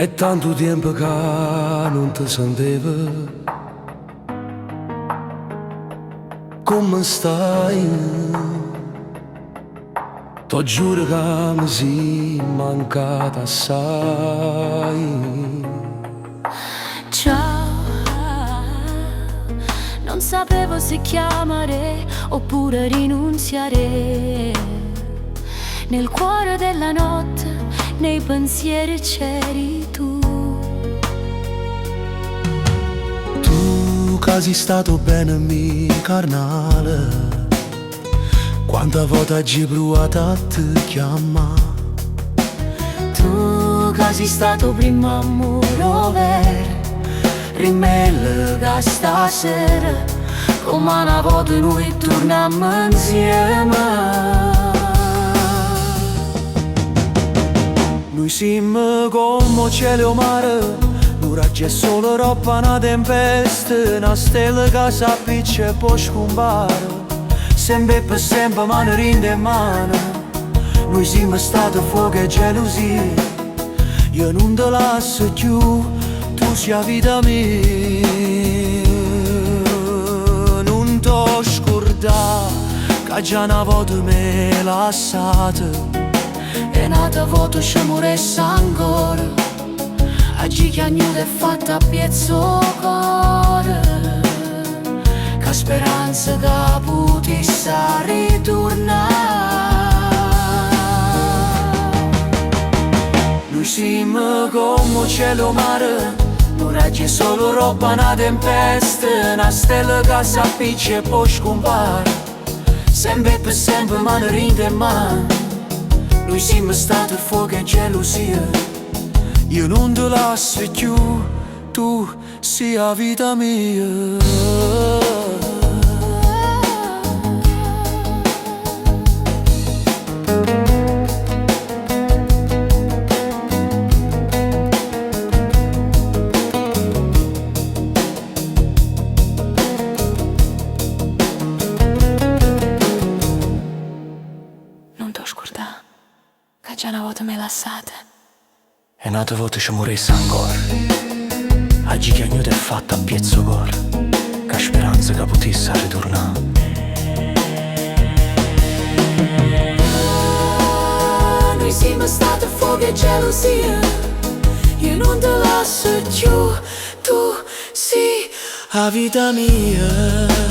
È tanto tempo che non ti sentivo. Come stai? T'ho giuro che mi sei mancata assai. Ciao, non sapevo se chiamare oppure rinunziare. Nel cuore della notte, nei pensieri c'eri tu. Tu che sei stato bene mio carnale, quanta volta hai provato a ti chiamare. Tu che sei stato prima amore vero, rimelle che stasera come una volta noi torniamo insieme. Noi siamo come cielo e mare, l'oraggio è solo roba, una tempesta, una stella che si appiccia e poi scompare. Sempre per sempre mano rinde mano, noi siamo stati fuoco e gelosia. Io non te lascio più, tu sei la vita mia. Non t'ho scordato, che già una volta mi lasciato. E nata voto ci moresse ancora, oggi che ognuno è fatta a piezzo cuore, che speranza che potesse ritornare. Noi siamo come cielo e mare, l'oraggio è solo roba, una tempesta, una stella che si appiccia e poi scompare. Sempre per sempre mano rinde mano, noi siamo stati fuoco e gelosia. Io non te lascio più, tu sei la vita mia. Non t'ho scordato, che già una volta mi lasciate. E un'altra volta ci moresse ancora, oggi che ognuno è fatta a piezzo cuore, che speranza che potesse ritornare. Noi siamo stati fuoco e gelosia, io non te lascio più, tu sei La vita mia.